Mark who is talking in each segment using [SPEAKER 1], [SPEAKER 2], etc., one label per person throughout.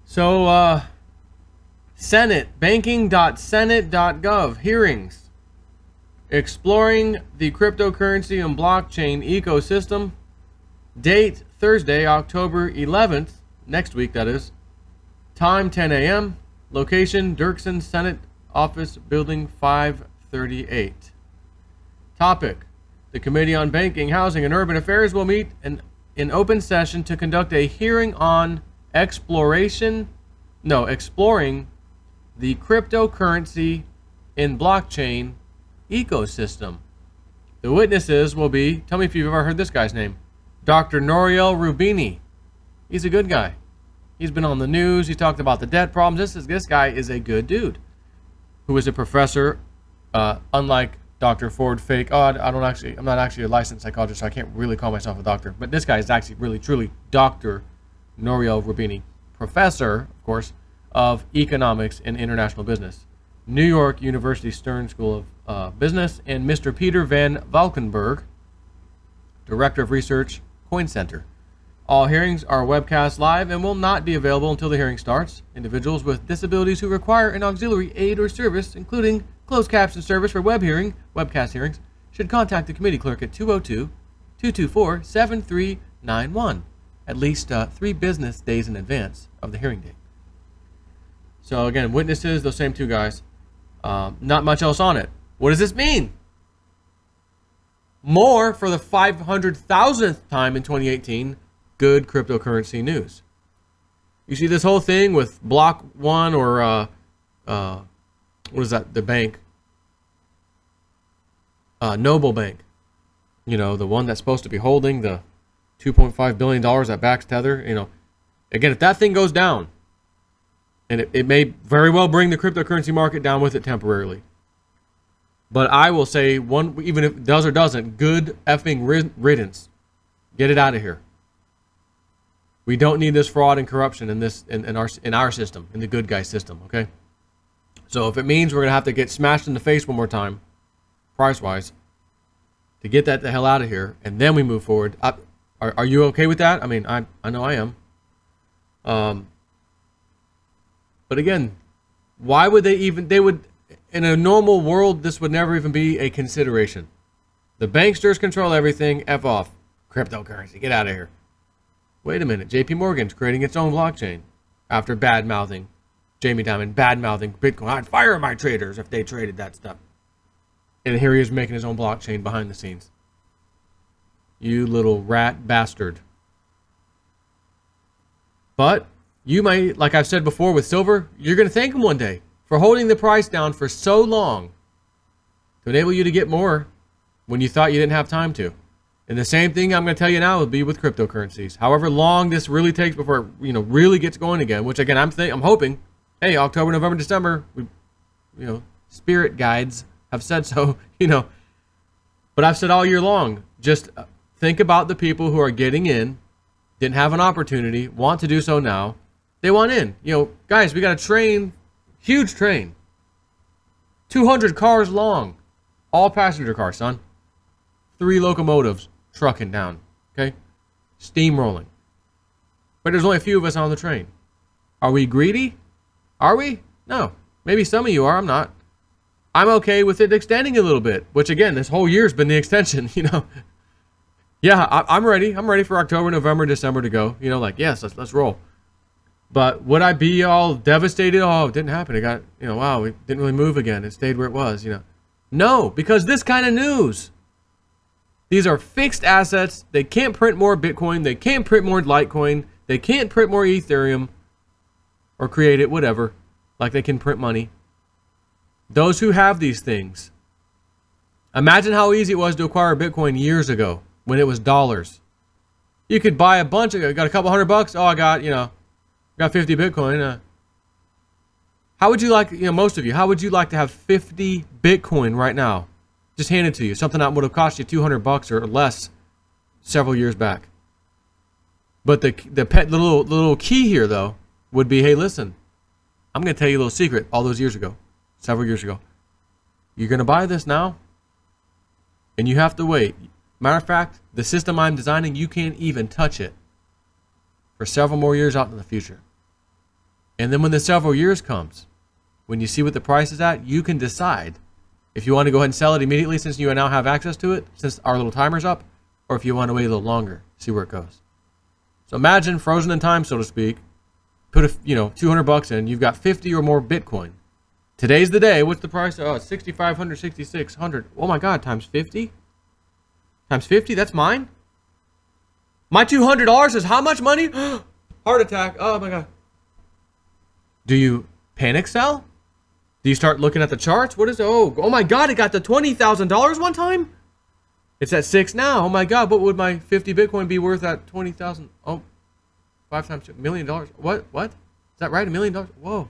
[SPEAKER 1] So, Senate, banking.senate.gov, hearings. Exploring the cryptocurrency and blockchain ecosystem. Date, Thursday, October 11th, next week that is. Time, 10 a.m. Location, Dirksen Senate Office Building 538. Topic, the Committee on Banking, Housing, and Urban Affairs will meet in open session to conduct a hearing on exploring the cryptocurrency and blockchain ecosystem. The witnesses will be, tell me if you've ever heard this guy's name, Dr. Nouriel Roubini. He's a good guy. He's been on the news. He talked about the debt problems. This guy is a good dude who is a professor, unlike Dr. Ford Fake. I'm not actually a licensed psychologist, so I can't really call myself a doctor. But this guy is actually really, truly Dr. Nouriel Roubini, professor, of course, of economics and international business, New York University Stern School of Business, and Mr. Peter Van Valkenburg, director of research, Coin Center. All hearings are webcast live and will not be available until the hearing starts. Individuals with disabilities who require an auxiliary aid or service, including closed caption service for webcast hearings, should contact the committee clerk at 202-224-7391, at least 3 business days in advance of the hearing date. So again, witnesses, those same 2 guys. Not much else on it. What does this mean? More for the 500,000th time in 2018. Good cryptocurrency news. You see this whole thing with Block One or what is that? The bank, Noble Bank. You know, the one that's supposed to be holding the $2.5 billion that backs Tether. You know, again, if that thing goes down, and it may very well bring the cryptocurrency market down with it temporarily. But I will say, even if it does or doesn't, good effing riddance. Get it out of here. We don't need this fraud and corruption in our system, in the good guy system, okay? So if it means we're going to have to get smashed in the face one more time, price-wise, to get that the hell out of here, and then we move forward, are you okay with that? I mean, I know I am. But again, why would they would, in a normal world, this would never even be a consideration. The banksters control everything, F off. Cryptocurrency, get out of here. Wait a minute, JP Morgan's creating its own blockchain after bad-mouthing Jamie Dimon, bad-mouthing Bitcoin. I'd fire my traders if they traded that stuff. And here he is making his own blockchain behind the scenes. You little rat bastard. But you might, like I've said before with silver, you're going to thank him one day for holding the price down for so long to enable you to get more when you thought you didn't have time to. And the same thing I'm going to tell you now will be with cryptocurrencies. However long this really takes before it, really gets going again, which again, I'm hoping, hey, October, November, December, spirit guides have said so, but I've said all year long, just think about the people who are getting in, didn't have an opportunity, want to do so now. They want in. Guys, we got a train, huge train, 200 cars long, all passenger cars, son. 3 locomotives trucking down, okay? Steamrolling. But there's only a few of us on the train. Are we greedy? Are we? No. Maybe some of you are. I'm not. I'm okay with it extending a little bit, which again, this whole year's been the extension, Yeah, I'm ready. I'm ready for October, November, December to go. Yes, let's roll. But would I be all devastated? Oh, it didn't happen. It got, wow, it didn't really move again. It stayed where it was, No, because this kind of news. These are fixed assets. They can't print more Bitcoin. They can't print more Litecoin. They can't print more Ethereum or create it, whatever, like they can print money. Those who have these things. Imagine how easy it was to acquire Bitcoin years ago when it was dollars. You could buy a bunch of, got a couple $100. Oh, I got, got 50 Bitcoin. How would you like, most of you, how would you like to have 50 Bitcoin right now? Just handed to you, something that would have cost you $200 or less several years back. But the little key here though would be, hey, listen, I'm going to tell you a little secret. All those years ago, several years ago, you're going to buy this now, and you have to wait. Matter of fact, the system I'm designing, you can't even touch it for several more years out in the future. And then when the several years comes, when you see what the price is at, you can decide if you want to go ahead and sell it immediately since you now have access to it, since our little timer's up, or if you want to wait a little longer, see where it goes. So imagine frozen in time, so to speak. Put a, $200 in, you've got 50 or more Bitcoin. Today's the day. What's the price? Oh, it's 6,500, 6,600. Oh my God, times 50? Times 50? That's mine? My $200 is how much money? Heart attack. Oh my God. Do you panic sell? Do you start looking at the charts? What is it? Oh my God, it got to $20,000 one time? It's at 6 now. Oh my God, what would my 50 Bitcoin be worth at 20,000? Oh, 5 times $2 million. What? Is that right? $1 million? Whoa.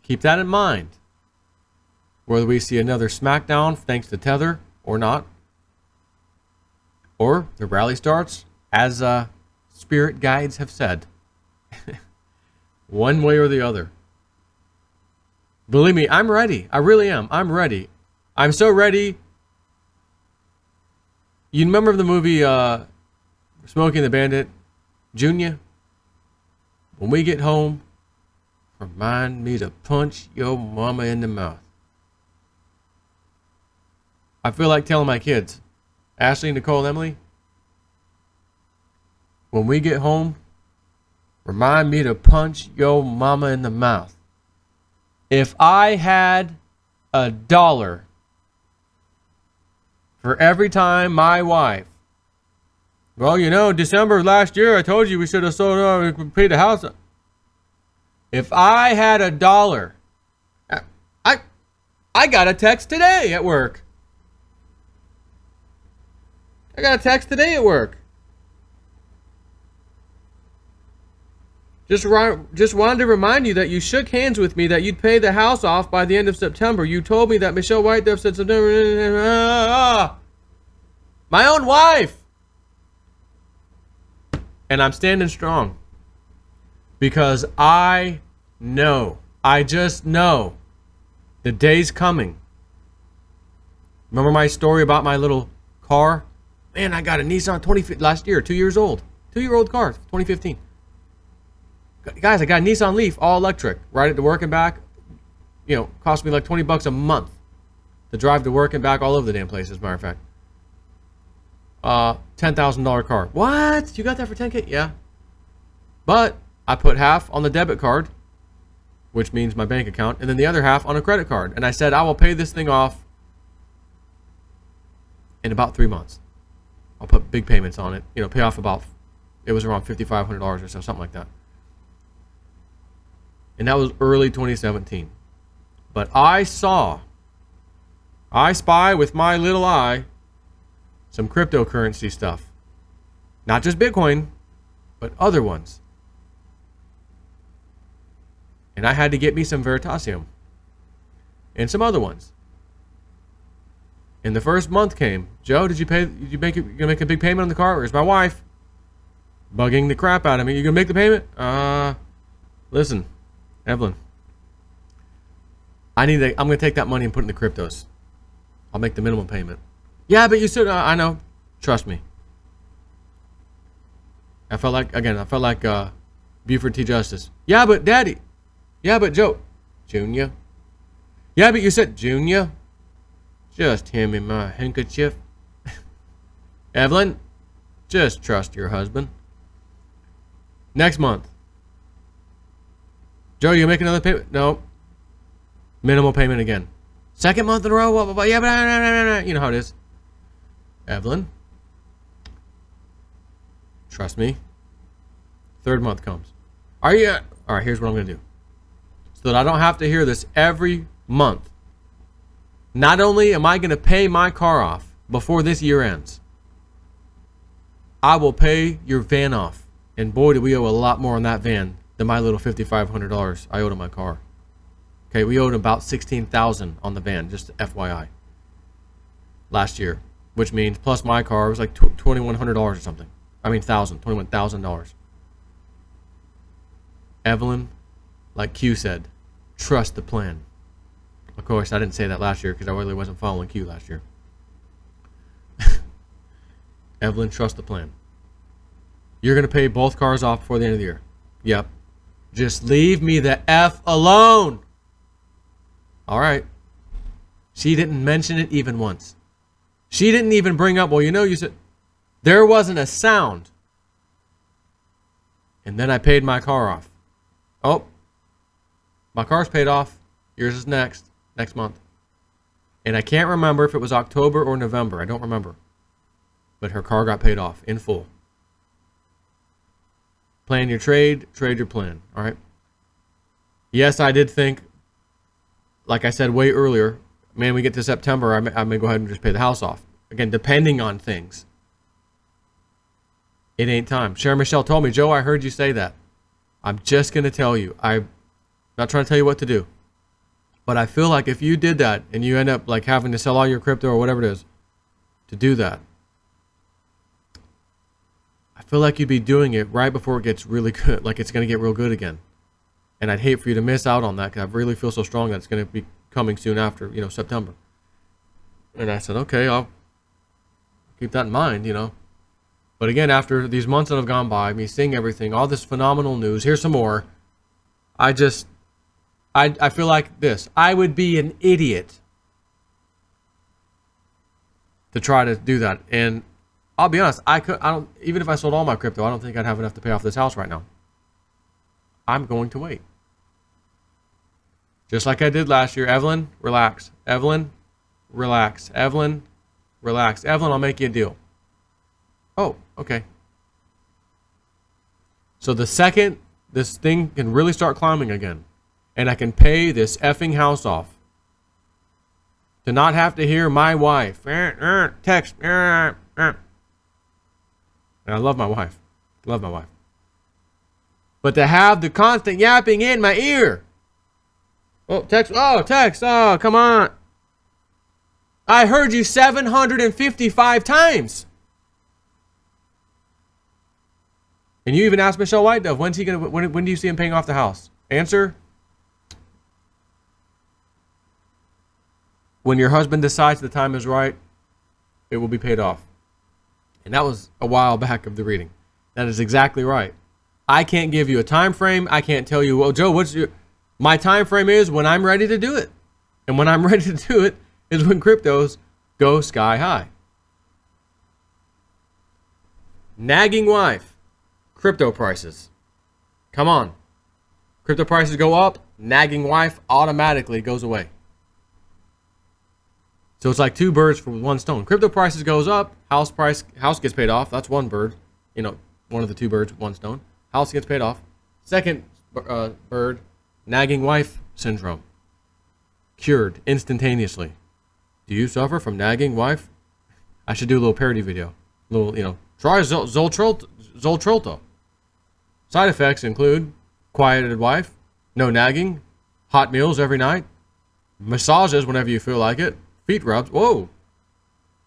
[SPEAKER 1] Keep that in mind. Whether we see another smackdown thanks to Tether or not, or the rally starts, as spirit guides have said, one way or the other. Believe me, I'm ready. I really am. I'm ready. I'm so ready. You remember the movie Smokey and the Bandit? Junior? When we get home, remind me to punch your mama in the mouth. I feel like telling my kids, Ashley, Nicole, and Emily, when we get home, remind me to punch your mama in the mouth. If I had $1 for every time my wife, well, December last year, I told you we should have sold, we paid the house. If I had $1, I got a text today at work. I got a text today at work. Just wanted to remind you that you shook hands with me that you'd pay the house off by the end of September. You told me that Michelle White said September. My own wife. And I'm standing strong. Because I know. I just know. The day's coming. Remember my story about my little car? Man, I got a Nissan last year, 2 years old. 2-year-old car, 2015. Guys, I got a Nissan Leaf, all electric. Ride it to work and back. Cost me like $20 a month to drive to work and back all over the damn place, as a matter of fact. $10,000 car. What? You got that for $10K? Yeah. But I put half on the debit card, which means my bank account, and then the other half on a credit card. And I said, I will pay this thing off in about 3 months. I'll put big payments on it. Pay off it was around $5,500 or so, something like that. And that was early 2017. But I spy with my little eye, some cryptocurrency stuff. Not just Bitcoin, but other ones. And I had to get me some Veritasium. And some other ones. And the first month came. Joe, you gonna make a big payment on the car? Where's my wife? Bugging the crap out of me. You gonna make the payment? Listen, Evelyn. I'm gonna take that money and put it in the cryptos. I'll make the minimum payment. Yeah, but you said, I know. Trust me. I felt like Buford T. Justice. Yeah, but Daddy. Yeah, but Joe. Junior. Yeah, but you said Junior. Just hand me my handkerchief. Evelyn, just trust your husband. Next month. Joe, you make another payment? No. Minimal payment again. Second month in a row? Blah, blah, blah. Yeah, but you know how it is. Evelyn, trust me. Third month comes. Are you? All right, here's what I'm going to do. So that I don't have to hear this every month. Not only am I going to pay my car off before this year ends, I will pay your van off. And boy, do we owe a lot more on that van than my little $5,500 I owed on my car. Okay, we owed about $16,000 on the van, just FYI. Last year, which means plus my car was like $2,100 or something. I mean, $21,000. Evelyn, like Q said, trust the plan. Of course, I didn't say that last year because I really wasn't following Q last year. Evelyn, trust the plan. You're going to pay both cars off before the end of the year. Yep. Just leave me the F alone. All right. She didn't mention it even once. She didn't even bring up, well, you know, you said there wasn't a sound. And then I paid my car off. Oh, my car's paid off. Yours is next month. And I can't remember if it was October or November. I don't remember. But her car got paid off in full. Plan your trade, trade your plan. All right. Yes, I did think, like I said way earlier, man, we get to September, I may go ahead and just pay the house off. Again, depending on things. It ain't time. Sharon Michelle told me, Joe, I heard you say that. I'm just going to tell you. I'm not trying to tell you what to do. But I feel like if you did that and you end up like having to sell all your crypto or whatever it is to do that, I feel like you'd be doing it right before it gets really good, like it's going to get real good again. And I'd hate for you to miss out on that because I really feel so strong that it's going to be coming soon after, you know, September. And I said, okay, I'll keep that in mind, you know. But again, after these months that have gone by, me seeing everything, all this phenomenal news, here's some more. I feel like this. I would be an idiot to try to do that. And I'll be honest, even if I sold all my crypto, I don't think I'd have enough to pay off this house right now. I'm going to wait. Just like I did last year. Evelyn, relax. Evelyn, relax. Evelyn, relax. Evelyn, I'll make you a deal. Oh, okay. So the second this thing can really start climbing again, and I can pay this effing house off, to not have to hear my wife text. And I love my wife. Love my wife. But to have the constant yapping in my ear. Oh, text. Oh, text. Oh, come on. I heard you 755 times. And you even asked Michelle White Dove, when do you see him paying off the house? Answer: when your husband decides the time is right, it will be paid off. And that was a while back of the reading. That is exactly right. I can't give you a time frame. I can't tell you, well, Joe, my time frame is when I'm ready to do it. And when I'm ready to do it is when cryptos go sky high. Nagging wife. Crypto prices. Come on. Crypto prices go up, nagging wife automatically goes away. So it's like two birds with one stone. Crypto prices goes up, house gets paid off. That's one bird. You know, one of the two birds with one stone. House gets paid off. Second bird, nagging wife syndrome. Cured instantaneously. Do you suffer from nagging wife? I should do a little parody video. Try Zoltrolto. Side effects include quieted wife, no nagging, hot meals every night, massages whenever you feel like it, feet rubs. Whoa.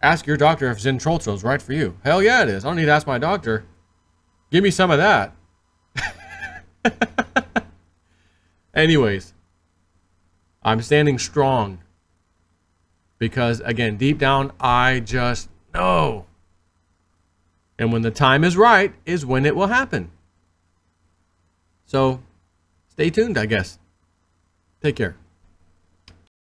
[SPEAKER 1] Ask your doctor if Zentrolto is right for you. Hell yeah, it is. I don't need to ask my doctor. Give me some of that. Anyways, I'm standing strong because, again, deep down, I just know. And when the time is right is when it will happen. So, stay tuned, I guess. Take care.